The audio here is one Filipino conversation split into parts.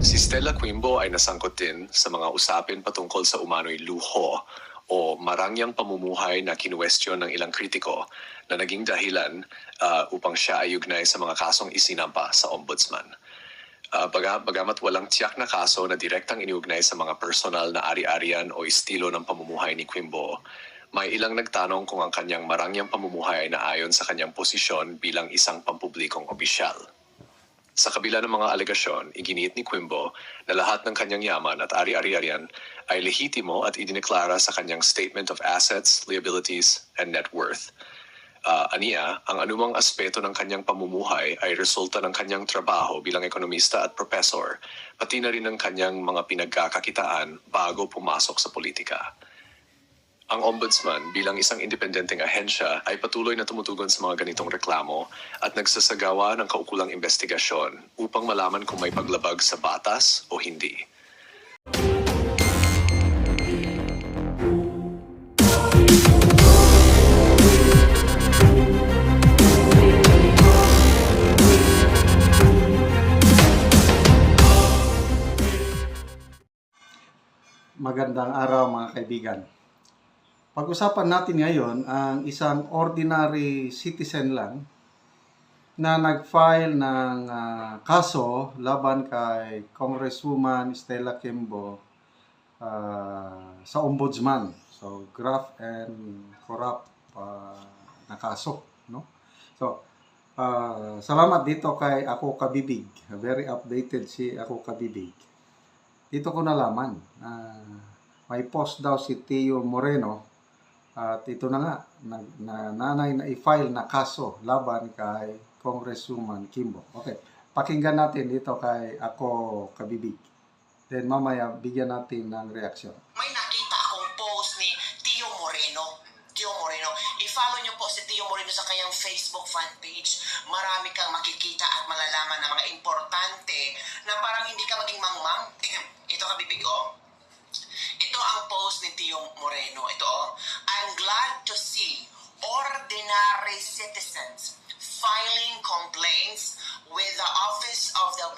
Si Stella Quimbo ay nasangkot din sa mga usapin patungkol sa umano'y luho o marangyang pamumuhay na kinuwestiyon ng ilang kritiko na naging dahilan upang siya ay ugnay sa mga kasong isinampa sa ombudsman. Bagamat walang tiyak na kaso na direktang iniugnay sa mga personal na ari-arian o estilo ng pamumuhay ni Quimbo, may ilang nagtanong kung ang kanyang marangyang pamumuhay ay naayon sa kanyang posisyon bilang isang pampublikong opisyal. Sa kabila ng mga alegasyon, iginiit ni Quimbo na lahat ng kanyang yaman at ari-arian ay lehitimo at idineklara sa kanyang Statement of Assets, Liabilities, and Net Worth. Aniya, ang anumang aspeto ng kanyang pamumuhay ay resulta ng kanyang trabaho bilang ekonomista at profesor, pati na rin ng kanyang mga pinagkakakitaan bago pumasok sa politika. Ang Ombudsman bilang isang independenteng ahensya ay patuloy na tumutugon sa mga ganitong reklamo at nagsasagawa ng kaukulang investigasyon upang malaman kung may paglabag sa batas o hindi. Magandang araw mga kaibigan. Pag-usapan natin ngayon ang isang ordinary citizen lang na nag-file ng kaso laban kay Congresswoman Stella Quimbo sa Ombudsman. So, graft and corrupt na kaso. No? So, salamat dito kay Ako Kabibig. Very updated si Ako Kabibig. Dito ko nalaman may post daw si Tio Moreno at ito na nga nanay na i-file na kaso laban kay Congresswoman Quimbo. Okay, pakinggan natin dito kay Ako Kabibig. Then mamaya bigyan natin ng reaksyon. May nakita akong post ni Tio Moreno. Tio Moreno, i-follow niyo po si Tio Moreno sa kanyang Facebook fan page. Marami kang makikita at malalaman ng mga importante na parang hindi ka maging mangmang. Ito Kabibig, oh. Ito ang post ni Tio Moreno. Ito, oh. I'm glad to see ordinary citizens filing complaints with the Office of the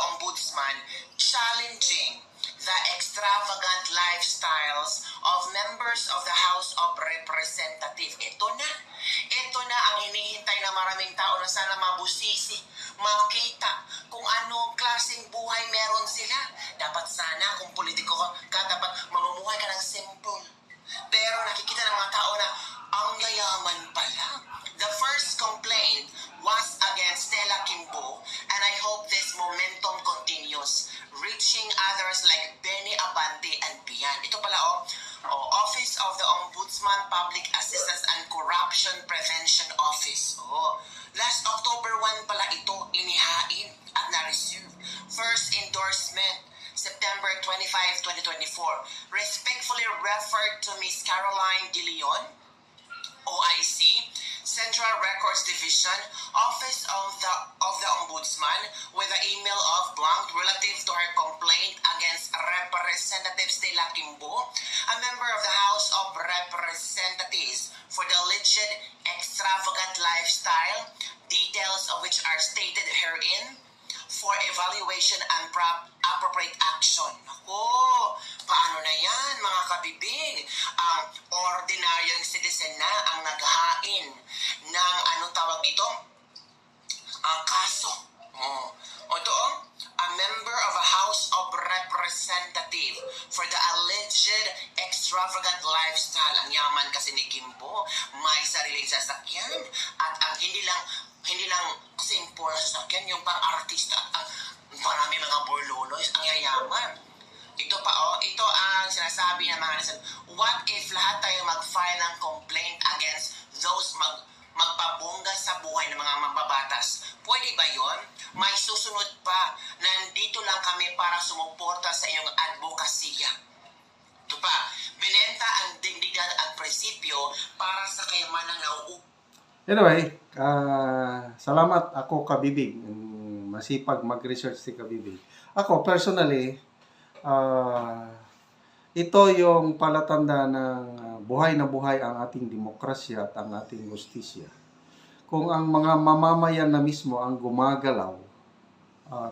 Ombudsman challenging the extravagant lifestyles of members of the House of Representatives. Ito na ang hinihintay na maraming tao na sana mabusisi, makita kung anong klaseng buhay meron sila. Dapat sana kung politiko ka, dapat mamumuhay ka ng simple. Pero nakikita ng mga tao na ang yayaman pala. The first complaint was against Stella Quimbo, and I hope this momentum continues, reaching others like Benny Abante and Pian. Ito pala, Office of the Ombudsman Public Assistance and Corruption Prevention Office. Last October 1 pala ito inihain at na-receive. First endorsement, September 25, 2024. Respectfully referred to Ms. Caroline De Leon, OIC, Central Records Division, Office of the Ombudsman, with the email of blank relative to her complaint against Representative Stella Quimbo, a member of the House of Representatives, for the alleged extravagant lifestyle, details of which are stated herein, for evaluation and appropriate action. Paano na yan mga kabibig? Ang ordinaryong citizen na ang naghain ng anong tawag dito? Ang kaso. A member of a House of Representative for the alleged extravagant lifestyle. Ang yaman kasi ni Quimbo, may sariling sasakyan at ang hindi lang simple na sasakyan, yung pang-artista at marami mga borloloys, ang yayaman. Ito pa, ito ang sinasabi ng mga nasan, what if lahat tayo mag-file ng complaint against those magpabongga sa buhay ng mga mambabatas? Pwede ba yon? May susunod pa, nandito lang kami para sumuporta sa iyong advokasya. Ito pa, binenta ang dignidad at prinsipyo para sa kayamanang nauupo. Anyway, salamat Ako Kabibig. Masipag mag-research si Kabibig. Ako, personally, ito yung palatanda ng buhay na buhay ang ating demokrasya at ang ating justisya. Kung ang mga mamamayan na mismo ang gumagalaw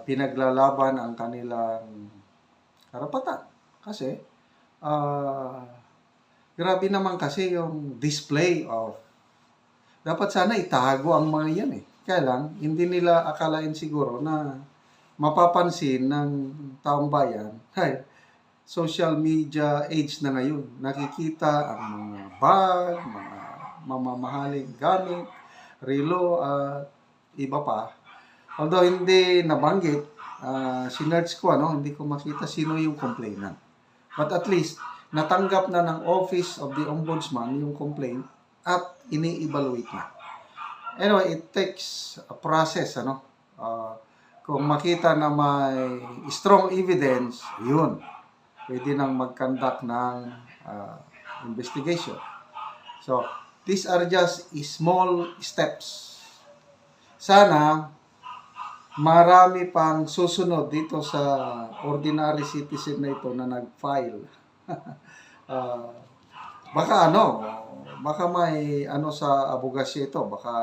pinaglalaban ang kanilang karapatan. Kasi, grabe naman kasi yung display of, dapat sana itago ang mga yan eh. Kaya lang, hindi nila akalain siguro na mapapansin ng taong bayan, hey, social media age na ngayon. Nakikita ang mga bag, mga mamamahaling gamit, relo, at iba pa. Although hindi nabanggit, sinerch ko, hindi ko makita sino yung complainant. But at least, natanggap na ng Office of the Ombudsman yung complaint at ini-evaluate na. Anyway, it takes a process, kung makita na may strong evidence, yun, pwede nang mag-conduct ng investigation. So, these are just small steps. Sana, marami pang susunod dito sa ordinary citizen na ito na nag-file. Baka may sa abogasya ito, baka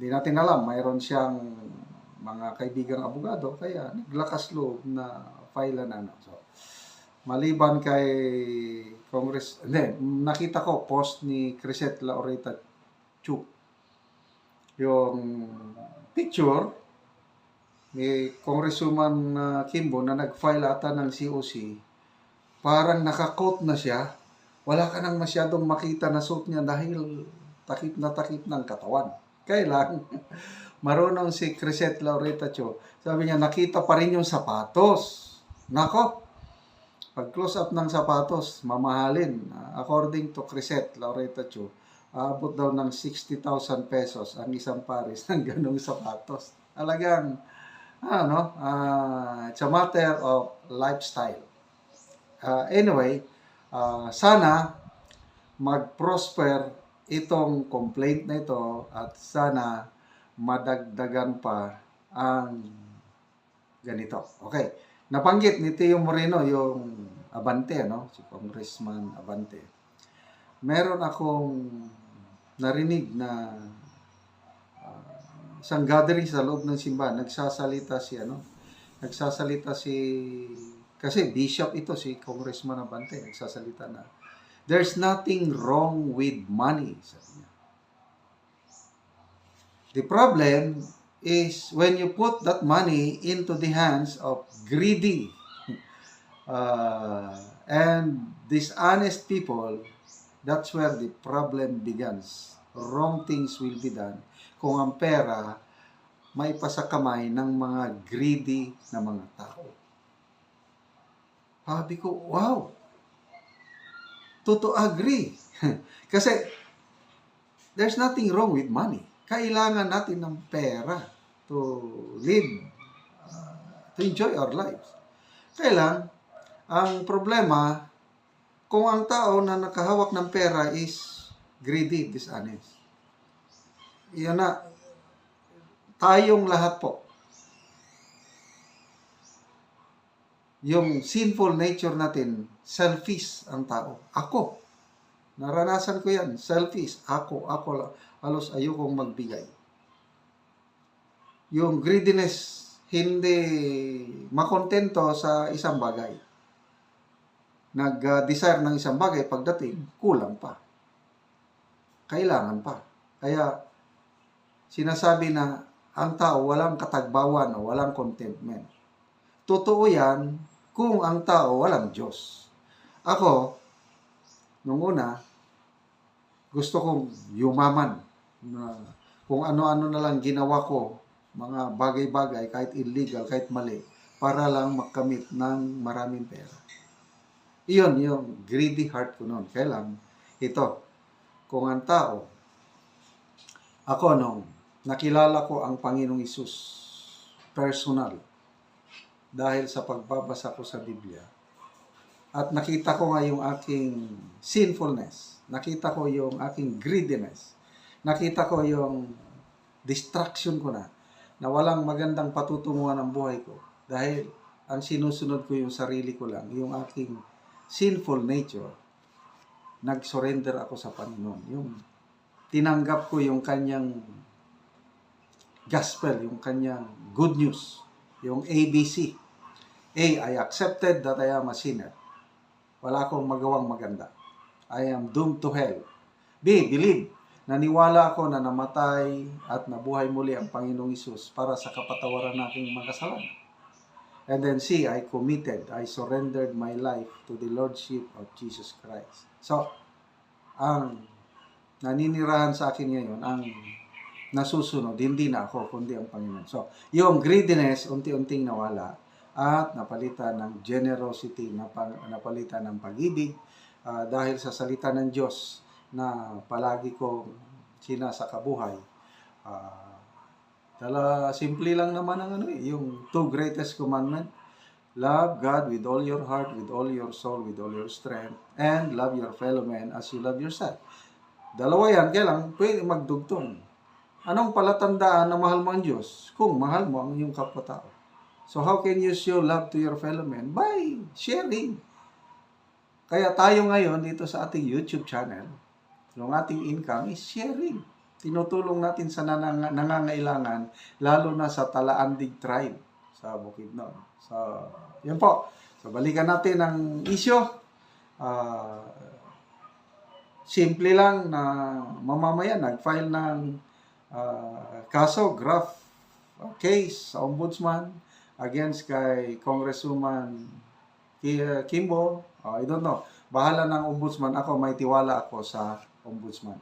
hindi natin alam, mayroon siyang mga kaibigang abogado, kaya naglakas loob na file na So, maliban kay nakita ko post ni Crisette Laureta Chu. Yung picture ni Congresswoman Kimbo na nag-file ata ng COC, parang naka-coat na siya. Wala ka nang masyadong makita na suit niya dahil takip ng katawan. Kaya lang, marunong si Crisette Laureta Chu. Sabi niya, nakita pa rin yung sapatos. Nako, pag close up ng sapatos, mamahalin. According to Crisette Laureta Chu, aabot daw ng 60,000 pesos ang isang pares ng ganong sapatos. Talagang, it's a matter of lifestyle. Anyway, sana mag-prosper itong complaint na ito at sana madagdagan pa ang ganito. Okay. Nabanggit ni Tio Moreno yung Abante, si Congressman Abante. Meron akong narinig na isang gathering sa loob ng simbahan, nagsasalita si kasi bishop ito, si Congressman Abante, nagsasalita na there's nothing wrong with money, sabi niya. The problem is when you put that money into the hands of greedy and dishonest people, that's where the problem begins. Wrong things will be done kung ang pera may pasakamay ng mga greedy na mga tao. Sabi ko, wow! Totoo agree. Kasi there's nothing wrong with money. Kailangan natin ng pera to live, to enjoy our lives. Kailan, ang problema, kung ang tao na nakahawak ng pera is greedy, dishonest. Yan na, tayong lahat po. Yung sinful nature natin, selfish ang tao. Ako, naranasan ko yan, selfish. Ako, halos ayokong magbigay. Yung greediness, hindi makontento sa isang bagay. Nag-desire ng isang bagay, pagdating, kulang pa. Kailangan pa. Kaya, sinasabi na ang tao walang katagbawan o walang contentment. Totoo yan kung ang tao walang Diyos. Ako, nung una, gusto kong yumaman. Kung ano-ano na lang ginawa ko, mga bagay-bagay, kahit illegal, kahit mali, para lang makamit ng maraming pera. Iyon, yung greedy heart ko noon. Kaya lang, ito, kung ang tao, ako nung nakilala ko ang Panginoong Hesus personal dahil sa pagbabasa ko sa Biblia at nakita ko nga yung aking sinfulness, nakita ko yung aking greediness, nakita ko yung distraction ko na walang magandang patutunguhan ng buhay ko dahil ang sinusunod ko yung sarili ko lang, yung aking sinful nature, nag-surrender ako sa Panginoon. Yung tinanggap ko yung kanyang gospel, yung kanyang good news, yung ABC. A, I accepted that I am a sinner. Wala akong magawang maganda. I am doomed to hell. B, believe. Naniwala ako na namatay at nabuhay muli ang Panginoong Hesus para sa kapatawaran ng aking mga kasalanan. And then C, I surrendered my life to the Lordship of Jesus Christ. So, ang naninirahan sa akin ngayon, ang nasusunod, hindi na ako, kundi ang Panginoon. So, yung greediness, unti-unting nawala at napalitan ng generosity, napalitan ng pag-ibig dahil sa salita ng Diyos na palagi kong sinasakabuhay. Simple lang naman ang yung two greatest commandment. Love God with all your heart, with all your soul, with all your strength, and love your fellow man as you love yourself. Dalawa yan, kailang pwede magdugtong. Anong palatandaan na mahal mo ang Diyos? Kung mahal mo ang iyong kapwa-tao. So how can you show love to your fellow man? By sharing. Kaya tayo ngayon dito sa ating YouTube channel, yung ating income is sharing. Tinutulong natin sa nangangailangan, lalo na sa Talaandig tribe sa Bukidnon. So, yun po. So, balikan natin ang issue. Simple lang na mamamayan, nag-file ng kaso, graft case sa ombudsman against kay Congresswoman Kimbo. I don't know. Bahala ng ombudsman. Ako, may tiwala ako sa ombudsman.